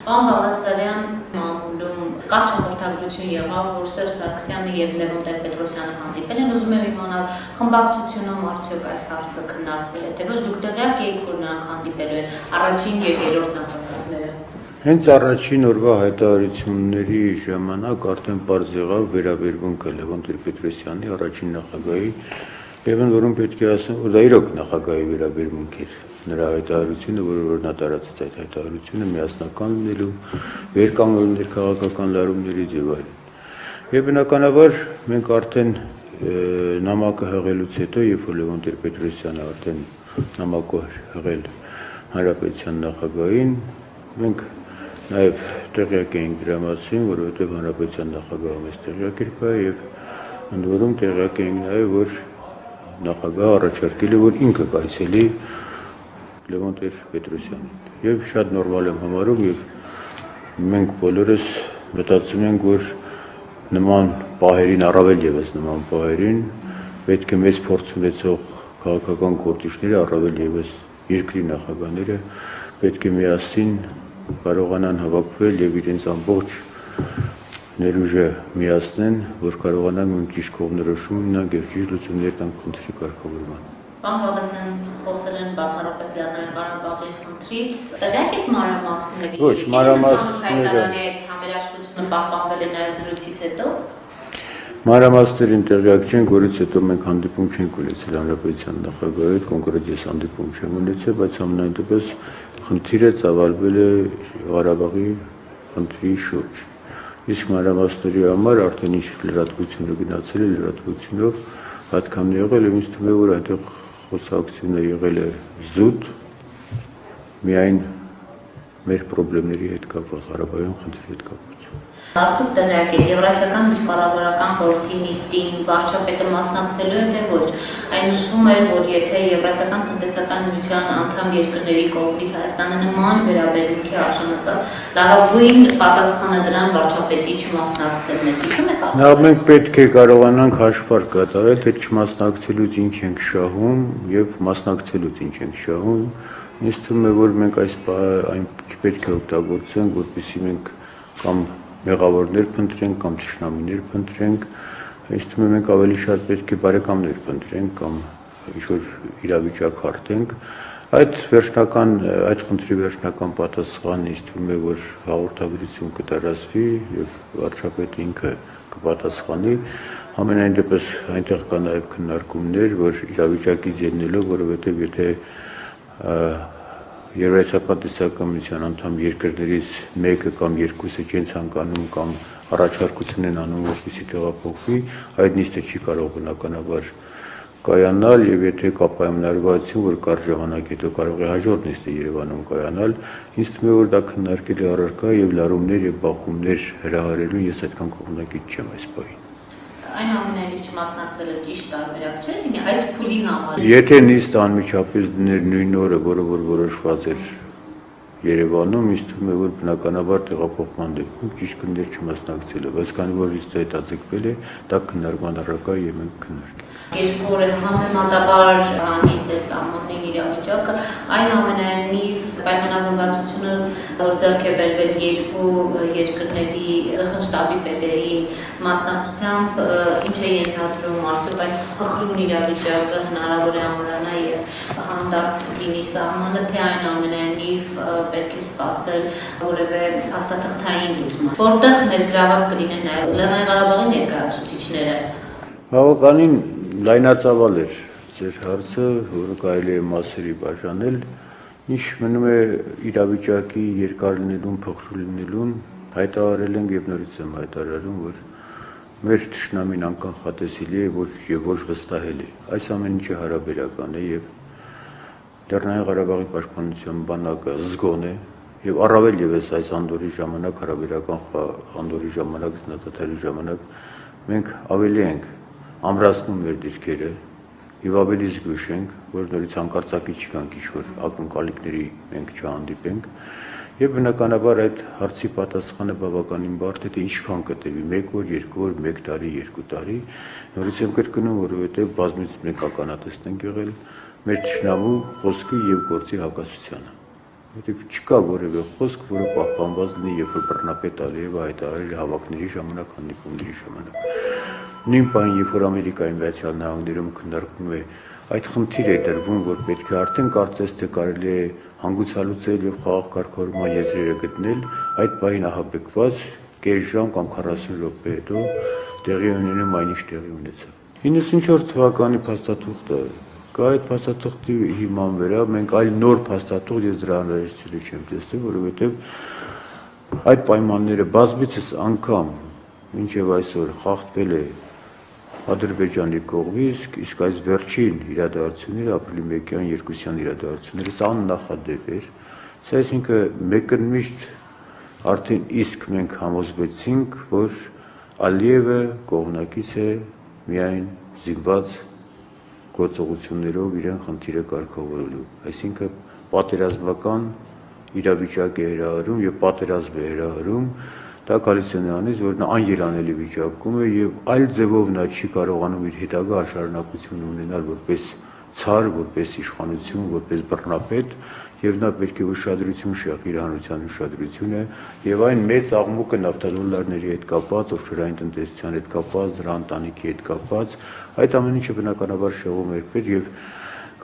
Պարոն Բաղդասարյան, մամուլում կա հաղորդագրություն եղավ, որ Սերժ Սարգսյանը եւ Լևոն Տեր-Պետրոսյանը հանդիպել են, ուզում եմ իմանալ, խմբակցությունում արդյոք այս հարցը քննարկվել է, թե ոչ դուք տեղյակ եք, որ նրանք հանդիպելու են առաջին եւ երրորդ նախագահները։ Հենց առաջին օրվա հայտարարությունների ժամանակ արդեն պարզ եղավ վերաբերմունքը Լևոն Տեր-Պետրոսյանի առաջին նախագահի եւ ընդ որում պետք է ասեմ, որ դա իրոք նախագահի վերաբերմունք էր։ Նրա հայտարարությունը, որ նա տարածեց այդ հայտարարությունը միասնական լինելու, վերկանգնելու քաղաքական լարումներից եւ այլն։ Եվ բնականաբար մենք արդեն նամակը հղելուց հետո, երբ որ Լևոն Տեր-Պետրոսյանը արդեն նամակը հղել հանրապետության նախագահին, մենք նաեւ տեղյակ էինք դրա մասին, որովհետեւ հանրապետության նախագահը մեզ տեղյակ էր կա եւ ընդ որում տեղյակ էինք նաեւ, որ նախագահը առաջարկել է, որ ինքը կայցելի Լևոն Տեր-Պետրոսյանին։ Եվ շատ նորմալ եմ համարում եւ մենք բոլորս մտածում ենք, որ նման պահերին, առավել եւս նման պահերին պետք է մեծ փորձ ունեցող քաղաքական գործիչները, առավել եւս երկրի նախագահները պետք է միասին կարողանան հավաքվել եւ իրենց ամբողջ ներուժը միացնեն, որ կարողանան մի ճիշտ կողմնորոշում ունենալ եւ ճիշտ լուծումներ տան խնդրի կարգավորման։ Պարոն Բաղդասարյան, խոսել են բացառապես Լեռնային Ղարաբաղի խնդրից, տեղյակ եք մանրամասների։ Ոչ, մանրամասները համերաշխությունը պահպանվել է նաեւ զրույցից հետո։ Մանրամասներին տեղյակ չենք, որից հետո մենք հանդիպում չենք ունեցել հանրապետության նախագահի հետ, կոնկրետ ես հանդիպում չեմ ունեցել, բայց ամենայն դեպս խնդիրը ծավալվել է Ղարաբաղի խնդրի շուրջ։ Իսկ մանրամասների համար արդեն ինչ լրատվությունը գնացել է, լրատվությունով պատկան եղել եւ ինձ թվում է, որ այնտեղ խոսակցությունը եղել է զուտ, միայն մեր խնդիրների հետ կապված, Ղարաբաղյան խնդրի հետ կապված։ Արդյոք տեղյակ եք Եվրասիական միջկառավարական խորհրդի նիստին վարչապետը մասնակցելու է թե ոչ։ Այն նշվում էր, որ եթե Եվրասիական տնտեսական միության անդամ երկրների կողմից Հայաստանը նման վերաբերմունքի արժանացավ, լավագույն պատասխանը դրան վարչապետի չմասնակցելն է։ Իսկ եք արդյոք։ Մենք պետք է կարողանանք հաշվառ կատարել, թե չմասնակցելուց ինչ ենք շահում եւ մասնակցելուց ինչ ենք շահում։ Ինձ թվում է, որ մենք այս այն չպետք է օգտագործենք, որպեսզի մենք կամ մեղավորներ փնտրենք կամ թշնամիներ փնտրենք, ինձ թվում է մենք ավելի շատ պետք է բարեկամներ փնտրենք կամ ինչ-որ իրավիճակ հարթենք։ Այդ խնդրի վերջնական պատասխանը ինձ թվում է, որ հաղորդագրություն կտարածվի եւ վարչապետը ինքը կպատասխանի։ Ամենայն դեպս այնտեղ կա նաեւ քննարկումներ, որ իրավիճակից ելնելով, որովհետեւ եթե Եվրասիական տնտեսական միության անդամ երկրներից մեկը կամ երկուսը չեն ցանկանում կամ առաջարկություն են անում, որպեսզի տեղափոխվի, այդ նիստը չի կարող բնականաբար կայանալ եւ եթե կա պայմանավորվածություն, որ կարճ ժամանակ հետո կարող է հաջորդ նիստը Երևանում կայանալ, ինձ թվում է, որ դա քննարկելի առարկա եւ լարումներ եւ բախումներ հրահարելու ես այդքան կողմնակից չեմ այս պահին։ Այն ամենայնիվ չմասնակցելը ճիշտ տարբերակ չէ, լինի այս փուլի համար։ Եթե նիստը անմիջապես դներ նույն օրը, որը որ որոշված էր Երևանում, ինձ թվում է, որ բնականաբար տեղափոխման դեպքում ճիշտ կներ չմասնակցելը, բայց քանի որ իսկ հետաձգվել է, դա քննարկման առարկա եւ մենք քննարկենք։ Երկու օրը համեմատաբար նիստ է սահմանին իրավիճակը, այն ամենայնիվ պայմանավորվածությունը, որ ձեռք է բերվել երկու երկրների խշտաբի պետերի մասնակցությամբ, ինչ է ենթադրում, արդյոք այս փխրուն իրավիճակը հնարավոր է ամրանա եւ հանդարտ լինի սահմանը, թե այն ամենայնիվ պետք է սպասել որևէ հաստատղթային լուծման, որտեղ ներգրաված կլինեն նաեւ Լեռնային Ղարաբաղի ներկայացուցիչները։ Բավականին լայնածավալ էր ձեր հարցը, որը կարելի է մասերի բաժանել, ինչ մնում է իրավիճակի երկար լինելուն, փխրու լինելուն, հայտարարել ենք եւ նորից եմ հայտարարում, որ մեր թշնամին անկանխատեսելի է եւ ոչ վստահելի։ Այս ամեն ինչը հարաբերական է եւ Լեռնային Ղարաբաղի պաշտպանության բանակը զգոն է եւ առավել եւս այս անդորի ժամանակ, հարաբերական անդորի ժամանակ, զինադատարի ժամանակ մենք ավելի ենք ամրացնում մեր դիրքերը եւ ավելի զգույշ ենք, որ նորից հանկարծակի չգանք ինչ-որ ակնկալիքների մենք չհանդիպենք եւ բնականաբար այդ հարցի պատասխանը բավականին բարդ է, թե ինչքան կտևի, 1 օր, 2 օր, 1 տարի, 2 տարի, նորից եմ կրկնում, որովհետեւ բազմից մենք ականատես ենք եղել մեր թշնամու խոսքի եւ գործի հակասությանը։ որտեղ չկա որևէ խոսք, որը պահպանված լինի, երբ որ բռնապետ Ալիևը հայտարարել է հավաքների ժամանակ, հանդիպումների ժամանակ։ Նույն պահին, երբ որ Ամերիկայի Միացյալ Նահանգներում քննարկվում է այդ խնդիր է դրվում, որ պետք է արդեն կարծես թե կարելի է հանգուցալուծել եւ խաղաղ կարգավորման եզրերը գտնել, այդ պահին ահաբեկված կես ժամ կամ 40 րոպե հետո տեղի ունենում այնինչ տեղի ունեցավ։ 94 թվականի փաստաթուղթը կա այդ փաստաթղթի հիման վրա մենք այլ նոր փաստաթուղթ ես դրա անհրաժեշտություն չեմ տեսել, որովհետեւ այդ պայմանները բազմիցս անգամ մինչև այսօր խախտվել է Ադրբեջանի կողմից, իսկ այս վերջին իրադարձությունները ապրիլի 1-յան 2-յան իրադարձությունները սա աննախադեպ էր, սա այսինքն մեկընդմիշտ արդեն իսկ մենք համոզվեցինք, որ Ալիևը կողմնակից է միայն զինված գործողություններով իրեն խնդիրը կարգավորելու, այսինքն պատերազմական իրավիճակ է հրահրում եւ պատերազմ է հրահրում, դա գալիս է նրանից, որ նա աներանելի վիճակում է եւ այլ ձևով նա չի կարողանում իր հետագա շարունակությունը ունենալ որպես ցար, որպես իշխանություն, որպես բռնապետ եւ նա պետք է ուշադրություն շեղի իր հանրության ուշադրությունը եւ այն մեծ աղմուկը նավթադոլարների հետ կապված, օֆշորային տնտեսության հետ կապված, դրա ընտանիքի հետ կապված, այդ ամեն ինչը բնականաբար շեղում էր պետք եւ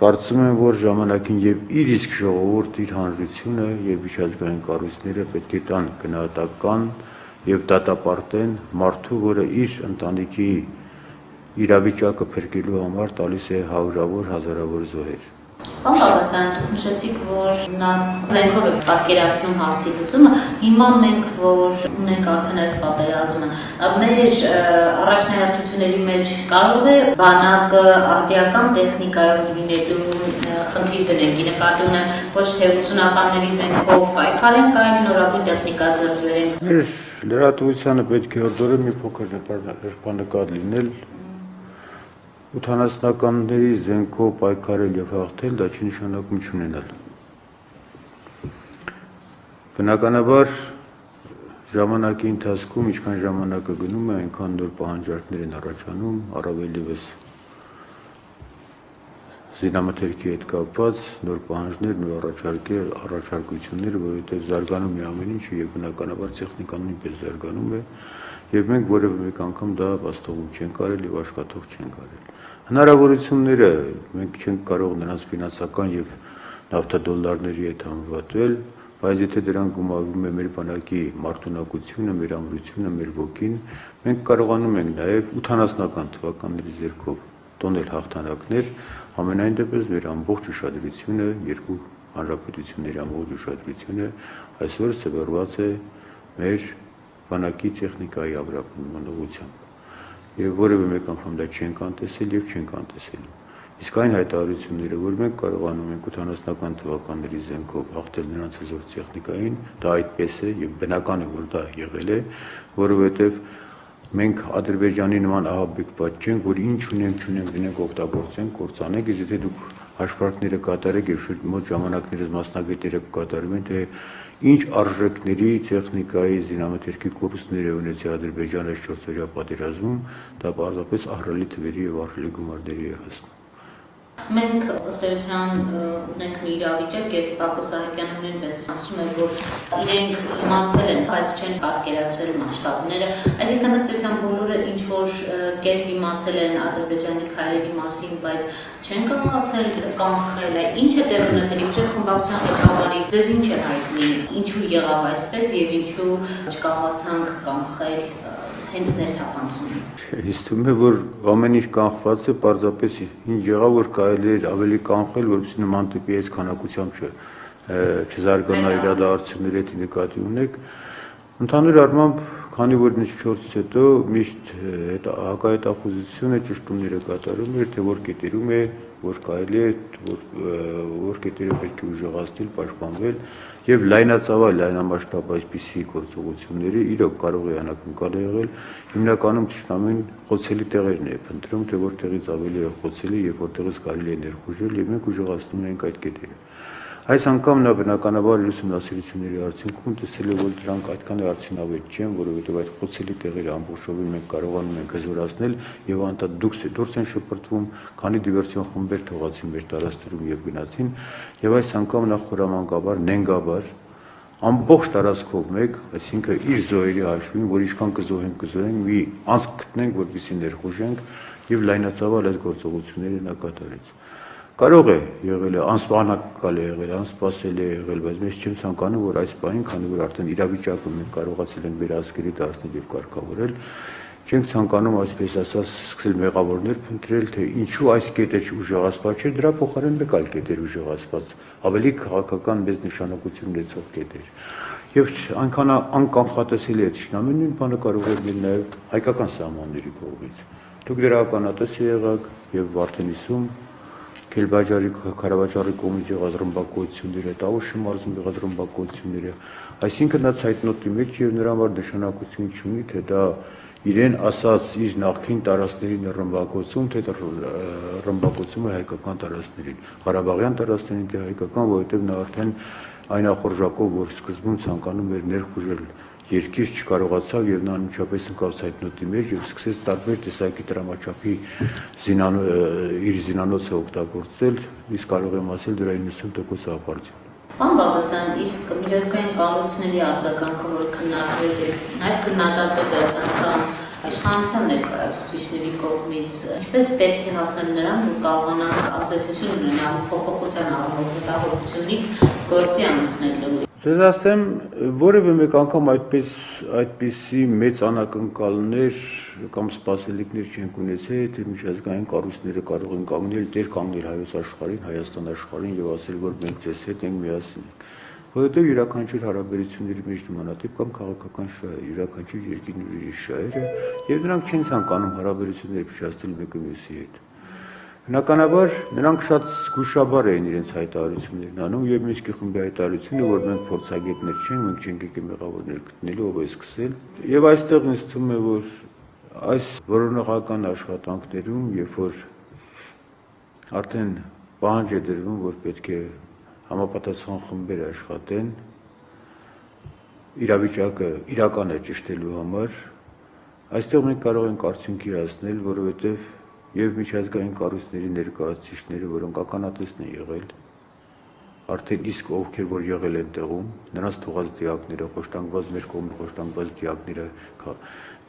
կարծում եմ, որ ժամանակին եւ իր իսկ ժողովուրդը, իր հանրությունը եւ միջազգային կառույցները պետք է տան գնահատական եւ դատապարտեն մարդու, որը իր ընտանիքի իրավիճակը փրկելու համար տալիս է հարյուրավոր, հազարավոր զոհեր։ Պարոն Բաղդասարյան, դուք նշեցիք, որ նա զենքով է պատկերացնում հարցի լուծումը, հիմա մենք, որ ունենք արդեն այս պատերազմը, մեր առաջնահերթությունների մեջ կարող է բանակը արդիական տեխնիկայով զինելու խնդիր դնենք, նկատի ունեմ ոչ թե 80-ականների զենքով պայքարենք, այլ նորագույն տեխնիկա ձեռք բերենք։ Մեր լրատվությանը պետք է օրդորը մի փոքր նկատ լինել 80-ականների զենքով պայքարել եւ հաղթել, դա չի նշանակում չունենալ։ Բնականաբար ժամանակի ընթացքում, ինչքան ժամանակը գնում է, այնքան նոր պահանջարկներ են առաջանում, առավել ևս զինամթերքի հետ կապված նոր պահանջներ, նոր առաջարկություններ, որովհետեւ զարգանում է ամեն ինչը եւ բնականաբար տեխնիկան նույնպես զարգանում է եւ մենք որևէ մեկ անգամ դա վաստակում չենք արել եւ աշխատող չենք արել։ Հնարավորությունները մենք չենք կարող նրանց ֆինանսական եւ նավթադոլարների հետ համեմատել, բայց եթե դրան գումարվում է մեր բանակի մարտունակությունը, մեր ամրությունը, մեր ոգին, մենք կարողանում ենք նաեւ 80-ական թվականների ձեռքով տոնել հաղթանակներ, ամենայն դեպս մեր ամբողջ ուշադրությունը, երկու հանրապետությունների ամբողջ ուշադրությունը այսօր սևեռված է մեր բանակի տեխնիկայի ապրանքման ուղղությամբ։ Եվ որևէ մեկ անգամ դա չենք անտեսել եւ չենք անտեսել։ Իսկ այն հայտարարությունները, որ մենք կարողանում ենք 80-ական թվականների զենքով հաղթել նրանց հզոր տեխնիկային, դա այդպես է եւ բնական է, որ դա եղել է, որովհետեւ մենք Ադրբեջանի նման ահաբեկված չենք, որ ինչ ունենք, չունենք, դնենք օգտագործենք, կործանենք, իսկ եթե դուք հաշվարկները կատարեք եւ շուտ մոտ ժամանակներս մասնագետները կկատարում են, թե ինչ արժեքների տեխնիկայի զինամթերքի կորուստներ է ունեցել Ադրբեջանը 4-օրյա պատերազմում, դա պարզապես ահռելի թվերի եւ ահռելի գումարների է հասնում։ Մենք ըստ էության ունենք մի իրավիճակ, երբ Բակո Սահակյանը նույնպես ասում է, որ իրենք իմացել են, բայց չեն պատկերացրել մասշտաբները, այսինքն ըստ էության բոլորը ինչ որ կերպ իմացել են Ադրբեջանի քայլերի մասին, բայց չեն կարողացել կանխել, ինչ է տեղի ունեցել, իբրև խմբակցության ղեկավարի, ձեզ ինչ է հայտնի, ինչու եղավ այսպես եւ ինչու չկարողացանք կանխել հենց ներթափանցումը։ Ինձ թվում է, որ ամեն ինչ կանխված է, պարզապես ինչ եղավ, որ կարելի էր ավելի կանխել, որովհետեւ նման տիպի այս քանակությամբ չզարգանա իրադարձությունների հետ նկատի ունեք։ Ընդհանուր առմամբ, քանի որ 4-ից հետո միշտ հակահետախուզությունը ճշտումները կատարում էր, թե որ կետերում է, որ կարելի է, որ կետերը պետք է ուժեղացնել, պաշտպանվել եւ լայնածավալ, լայնամասշտաբ այսպիսի գործողությունները իրոք կարող է անակնկալ եղել, հիմնականում թշնամին խոցելի տեղերն է փնտրում, թե որտեղից ավելի է խոցելի եւ որտեղից կարելի է ներխուժել եւ մենք ուժեղացնում ենք այդ կետերը։ Այս անգամ նա բնականաբար իր ուսումնասիրությունների արդյունքում տեսել է, որ դրանք այդքան արդյունավետ չեն, որովհետև այդ խոցելի տեղերը ամբողջովին մենք կարողանում ենք հզորացնել եւ անդադ դուրս են շպրտվում, քանի դիվերսիոն խմբեր թողացին մեր տարածքներում եւ գնացին, եւ այս անգամ նա խորամանկաբար, նենգաբար ամբողջ տարածքով մեկ, այսինքն իր զոհերի հաշվին, որ ինչքան կզոհենք, մի անցք գտնենք, որպեսզի ներխուժենք եւ լայնածավալ այդ գործողությունները նա կատարեց։ Կարող է եղել է անսպասել է եղել, անսպասել է եղել, բայց ես չեմ ցանկանում, որ այս պահին, քանի որ արդեն իրավիճակը մենք կարողացել ենք վերահսկելի դարձնել եւ կարգավորել, չենք ցանկանում, այսպես ասած, սկսել մեղավորներ փնտրել, թե ինչու այս կետը ուժեղացված չէ, դրա փոխարեն մեկ այլ կետեր ուժեղացված, ավելի քաղաքական մեծ նշանակություն ունեցող կետեր։ Եվ այնքան անկանխատեսելի է ճշնամին, նույն բանը կարող է լինել նաեւ հայկական սահմանների կողմից։ Դուք դրա ականատես եղաք եւ Վարդենիսում Քելբաջարի Ղարաբաղի կողմից եղած ռմբակոծությունները, Տավուշի մարզում եղած ռմբակոծությունները, այսինքն նա ցայտնոտի մեջ եւ նրա համար նշանակություն չունի, թե դա իրեն ասած իր նախկին տարածքների ռմբակոծում, թե ռմբակոծում է հայկական տարածքներին, Ղարաբաղյան տարածքներին, թե հայկական, որովհետեւ նա արդեն այն ախորժակով, որ սկզբում ցանկանում էր ներխուժել երկիր չկարողացավ եւ նա անմիջապես ընկավ ցայտնոտի մեջ եւ սկսեց տարբեր տեսակի դրամաչափի իր զինանոցը օգտագործել, իսկ կարող եմ ասել դրա 90% ապարդյուն։ Պարոն Բաղդասարյան, իսկ միջազգային կառույցների արձագանքը, որ քննարկվեց եւ նաեւ քննադատվեց այս անգամ իշխանության ներկայացուցիչների կողմից, ինչպես պետք է հասնել նրան, որ կարողանան ազդեցություն ունենալ փոփոխության առումով մտահոգությունից գործի անցնելու։ Ձեզ ասեմ, որևէ մեկ անգամ այդպիսի մեծ անակնկալներ կամ սպասելիքներ չենք ունեցել, թե միջազգային կառույցները կարող են կանգնել հայոց աշխարհին, Հայաստան աշխարհին եւ ասել, որ մենք ձեզ հետ ենք, միասին ենք։ Որովհետեւ յուրաքանչյուր հարաբերությունների մեջ նմանատիպ կամ քաղաքական շահ է, յուրաքանչյուր երկիրների շահերը եւ նրանք չեն ցանկանում հարաբերություններ փչացնել մեկը մյուսի հետ։ Բնականաբար նրանք շատ զգուշաբար էին իրենց հայտարարություններն անում եւ Մինսկի խմբի հայտարարությունը, որ մենք փորձագետներ չենք, մենք չենք եկել մեղավորներ գտնելու, ով է սկսել։ Եվ այստեղ ինձ թվում է, որ այս որոնողական աշխատանքներում, երբ որ արդեն պահանջ է դրվում, որ պետք է համապատասխան խմբեր աշխատեն, իրավիճակը իրական է ճշտելու համար, այստեղ մենք կարող ենք արդյունքի հասնել, որովհետեւ եւ միջազգային կառույցների ներկայացուցիչները, որոնք ականատեսն են եղել, արդեն իսկ ովքեր որ եղել են տեղում, նրանց թողած դիակները, խոշտանգված մեր կողմի խոշտանգված դիակները,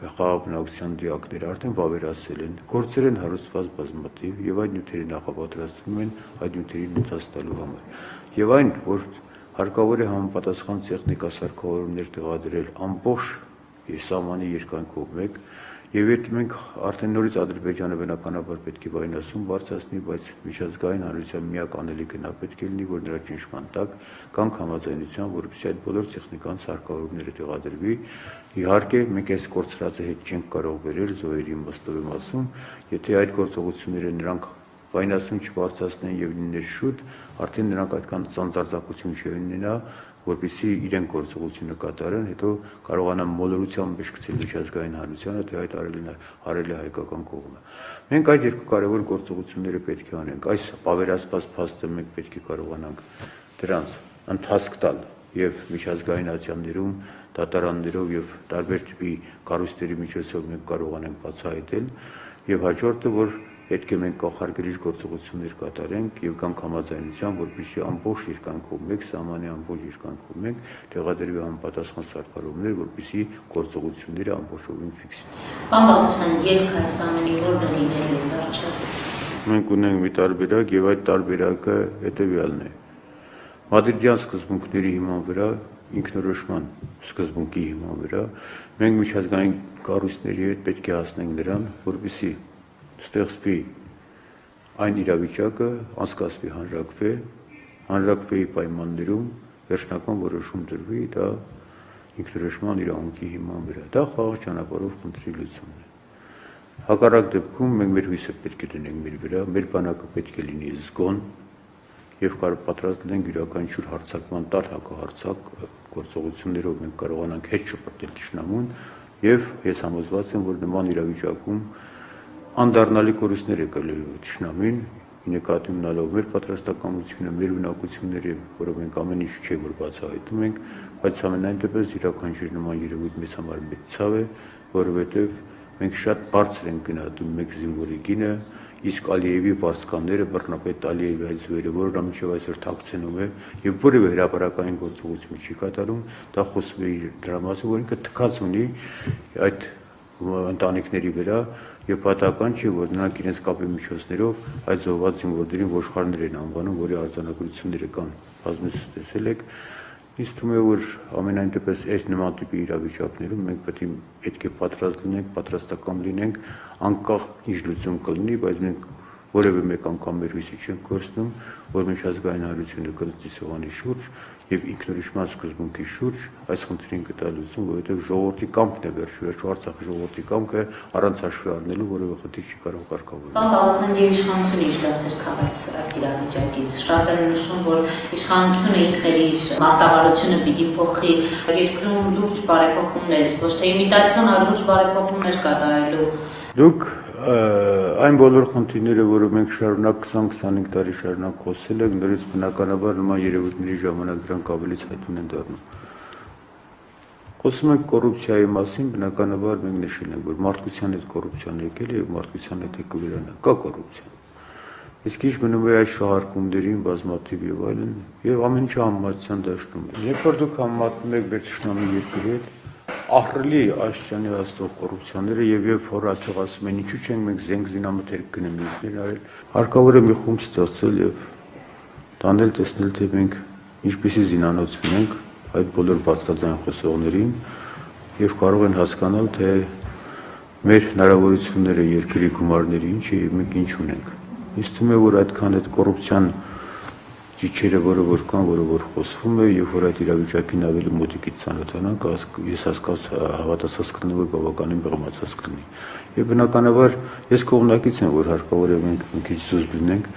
խաղաղբնակության դիակները արդեն վավերացել են, գործեր են հարուցված բազմաթիվ եւ այդ նյութերի նախապատրաստվում են այդ նյութերի նույնացած տալու համար։ Եվ այն, որ հարկավոր է համապատասխան տեխնիկա սարքավորումներ տեղադրել ամբողջ սահմանի երկայնքով մեկ, եւ եթե մենք արդեն նորից Ադրբեջանը բնականաբար պետք է վայնասում բարձրացնի, բայց միջազգային հանրության միակ անելիքը նա պետք է լինի, որ նրա ճնշման տակ կամ համաձայնության, որպեսզի այդ բոլոր տեխնիկան սարքավորումները տեղադրվի։ Իհարկե, մենք այս կորցրածը հետ չենք կարող վերել զոհերի իմաստով եմ ասում, եթե այդ գործողությունները նրանք վայնասում չբարձրացնեն եւ լիներ շուտ, արդեն նրանք այդքան ծանծարձակություն չունենա, որպեսզի իրենք գործողությունը կատարեն, հետո կարողանան մոլորությամբ բժշկել միջազգային հանրությանը, թե այդ արել է հայկական կողմը։ Մենք այդ երկու կարևոր գործողությունները պետք է անենք, այս ավերացված փաստը մենք պետք է կարողանանք դրանց ընթացք տալ եւ միջազգային ատյաններում, դատարաններով եւ տարբեր տիպի կառույցների միջոցով մենք կարողանանք բացահայտել եւ հաջորդը, որ պետք է մենք կախարդելիչ գործողություններ կատարենք եւ կամ համաձայնության, որպեսզի ամբողջ երկայնքով մեկ սահմանի ամբողջ երկայնքով մեկ տեղադրվի համապատասխան սարքավորումներ, որպեսզի գործողությունները ամբողջովին ֆիքսվեն։ Պարոն Բաղդասարյան, ելք այս ամենի որն լինելու է վերջը։ Մենք ունենք մի տարբերակ եւ այդ տարբերակը հետեւյալն է։ Մադրիդյան սկզբունքների հիման վրա, ինքնորոշման սկզբունքի հիման վրա, մենք միջազգային կառույցների հետ պետք է հասնենք նրան, որպեսզի ստեղծվի այն իրավիճակը, անցկացվի հանրակրվեի պայմաններում վերջնական որոշում դրվի դա ինքնորոշման իրավունքի հիման վրա։ Դա խաղաղ ճանապարհով խնդրի լուծումն է։ Հակառակ դեպքում մենք մեր հույսը պետք է դնենք մեր վրա, մեր բանակը պետք է լինի զգոն եւ պատրաստ լինենք յուրաքանչյուր հարձակման տալ հակահարձակ գործողություններով մենք կարողանանք հետ շպրտել ճշնամուն եւ ես համոզված եմ, որ նման իրավիճակում անդառնալի կորուստներ է կլինելու ճշնամին նկատի ունենալով մեր պատրաստակամությունը, մեր ունակությունները, որով մենք ամեն ինչ չէ որ բացահայտում ենք, բայց ամենայն դեպս յուրաքանչյուր նման երևույթ մեզ համար մեծ ցավ է, որովհետև մենք շատ բարձր ենք գնահատում մեկ զինվորի գինը, իսկ Ալիևի վարձկանները, բռնապետ Ալիևի այդ զոհերը, որը մինչև այսօր թաքցնում է եւ որևէ հրապարակային գործողություն չի կատարում, դա խոսում է դրա մասին, որ ինքը թքած ունի այդ ընտանիքների վրա եւ պատահական չէ, որ նրանք իրենց կապի միջոցներով այդ զոհված զինվորներին ոչխարներ են անվանում, որի արձանագրությունները կան, բազմիցս տեսել եք։ Ինձ թվում է, որ ամենայն դեպս այս նման տիպի իրավիճակներում մենք պետք է պատրաստ լինենք, պատրաստական լինենք, անկախ ինչ լուծում կլինի, բայց մենք որևէ մեկ անգամ մեր հույսի չենք կորցնում, որ միջազգային հանրությունը կլցի սեղանի շուրջ եւ ինքնորոշման սկզբունքի շուրջ այս խնդրին կտա լուծում, որովհետեւ ժողովրդի կամքն է վերջերս Արցախի ժողովրդի կամքը առանց հաշվի առնելու որևէ խնդիր չի կարող կարգավորել։ Պարոն Պալասանյան, եւ իշխանությունը ինչ դասեր քաղաց այս իրավիճակից։ Շատ են նշում, որ իշխանությունը ինքն իր մարտավարությունը պիտի փոխի երկրում լուրջ բարեփոխումներ, ոչ թե իմիտացիոն, այլ լուրջ բարեփոխումներ կատարելու։ Դուք այն բոլոր խնդիրները, որը մենք շարունակ 20-25 տարի շարունակ խոսել ենք, նորից բնականաբար նման երևույթների ժամանակ դրանք ավելի ցայտուն են դառնում։ Խոսում ենք կոռուպցիայի մասին, բնականաբար մենք նշել ենք, որ մարդկության հետ կոռուպցիան եկել է եւ մարդկության հետ է կվերանա։ Կա կոռուպցիա։ Իսկ ինչ մնում է այս շահարկումներին, բազմաթիվ եւ այլն, եւ ամեն ինչը համեմատության դաշտում է։ Երբ որ դուք համեմատում եք վերջնամի երկրի հետ, ահռելի աստիճանի հաստող կոռուպցիաները եւ որ այստեղ ասում են ինչու՞ չենք մենք զենք զինամթերք գնումներ արել, հարկավոր է մի խումբ ստեղծել եւ տանել տեսնել թե մենք ինչպեսի զինանոց ունենք այդ բոլոր բարձրաձայն խոսողներին եւ կարող են հասկանալ թե մեր հնարավորությունները երկրի գումարների ինչ է եւ մենք ինչ ունենք։ Ինձ թվում է որ այդքան այդ կոռուպցիան ճիչերը, որը որ կան, որը որ խոսվում է եւ որ այդ իրավիճակին ավելի մոտիկից ծանոթանանք, ես հավատացած կլինեմ, որ բավականին բղմացած կլինի։ Եվ բնականաբար ես կողմնակից եմ, որ հարկավոր է մենք մի քիչ զուսպ լինենք,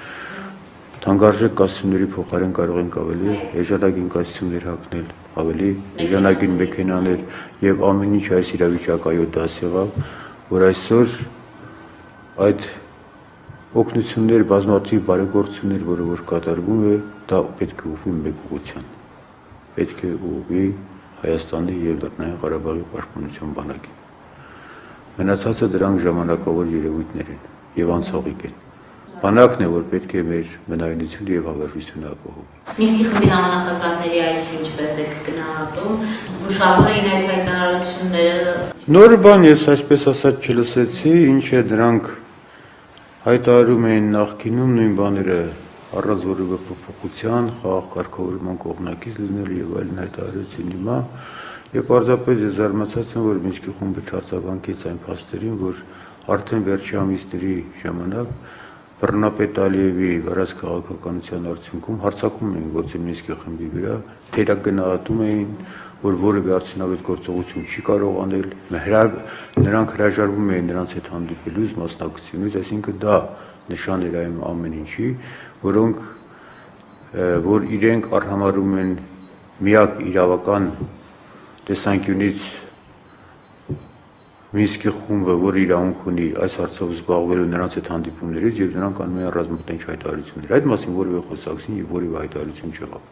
թանկարժեք կոստյումների փոխարեն կարող ենք ավելի էժանագին կոստյումներ հագնել, ավելի էժանագին մեքենաներ եւ ամեն ինչ այս իրավիճակայով դաս եղավ, որ այսօր այդ օգնություններ, բազմաթիվ բարեգործություններ, որը որ կատարվում է, դա պետք է ուղղվի մեկ ուղղության։ Պետք է ուղղվի Հայաստանի եւ Լեռնային Ղարաբաղի պաշտպանության բանակին։ Մնացածը դրանք ժամանակավոր երևույթներ են եւ անցողիկ են։ Բանակն է, որ պետք է մեր մնայունությունը եւ հավերժությունը ապահովի։ Մինսկի խմբի համանախագահների այցը ինչպես եք գնահատում, զգուշավոր էին այդ հայտարարությունները։ Նոր բան ես այսպես ասած չլսեցի, ինչ է դրանք հայտարարում էին նախկինում նույն բաները առանց որևէ փոփոխության, խաղաղ կարգավորման կողմնակից լինել եւ այլն հայտարարեցին հիմա եւ պարզապես ես զարմացած եմ, որ Մինսկի խումբը չարձագանքեց այն փաստերին, որ արդեն վերջի ամիսների ժամանակ բռնապետ Ալիևի վարած քաղաքականության արդյունքում հարձակում էին գործել Մինսկի խմբի վրա, թերագնահատում էին, որ որևէ արդյունավետ գործողություն չի կարող անել, նրանք հրաժարվում էին նրանց հետ հանդիպելուց, մասնակցությունից, այսինքն դա նշան էր այն ամեն ինչի, որ իրենք արհամարհում են միակ իրավական տեսանկյունից Մինսկի խումբը, որ իրավունք ունի այս հարցով զբաղվելու նրանց հետ հանդիպումներից եւ նրանք անում են ռազմատնտեսական հայտարարություններ։ Այդ մասին որևէ խոսակցին եւ որևէ հայտարարություն չեղավ։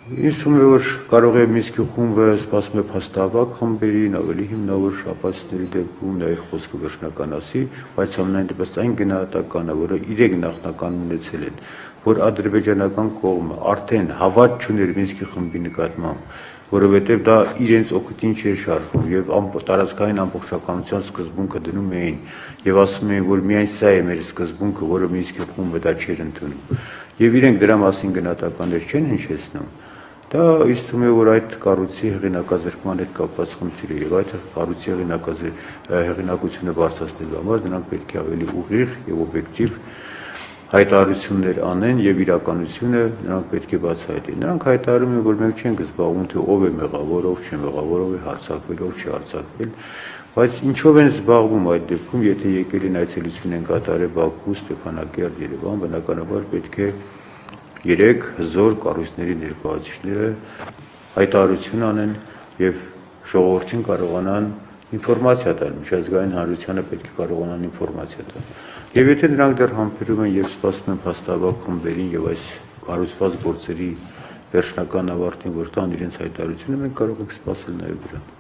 Ինձ թվում է, որ կարող է Մինսկի խումբը սպասում է փաստահավաք խմբերին, ավելի հիմնավոր շաբաթների դեպքում նաեւ խոսքը վերջնականացի, բայց ամենայն դեպս այն գնահատականը, որը իրենք նախնական ունեցել են, որ ադրբեջանական կողմը արդեն հավատ չուներ Մինսկի խմբի նկատմամբ, որովհետև դա իրենց օգտին չէր շարժվում եւ տարածքային ամբողջականության սկզբունքը դնում էին եւ ասում էին, որ միայն սա է մեր սկզբունքը, որը Մինսկի խումբը դա չէր ընդունում։ Եվ իրենք դրա մասին գնահատականներ չեն հնչեցնում։ Դա ինձ թվում է, որ այդ կառույցի հեղինակազրկման հետ կապված խնդիր է եւ այդ կառույցի հեղինակությունը բարձրացնելու համար նրանք պետք է ավելի ուղիղ եւ օբյեկտիվ հայտարարություններ անեն եւ իրականությունը նրանք պետք է բացահայտեն։ Նրանք հայտարարում են, որ մենք չենք զբաղվում թե ով է մեղավոր, ով չէ մեղավոր, ով է հարձակվել, ով չի հարձակվել, բայց ինչով են զբաղվում այդ դեպքում, եթե եկել են այցելություն են կատարել Բաքու, Ստեփանակերտ, Երևան, բնականաբար պետք է 3 հզոր կառույցների ներկայացուցիչները հայտարարություն անեն եւ ժողովրդին կարողանան ինֆորմացիա տալ, միջազգային հանրությանը պետք է կարողանան ինֆորմացիա տալ։ Եվ եթե նրանք դեռ համբերում են եւ սպասում են փաստաբակ խմբերին եւ այս կառուցված գործերի վերջնական ավարտին, որ տան իրենց հայտարարությունը, մենք կարող ենք սպասել նաեւ դրան։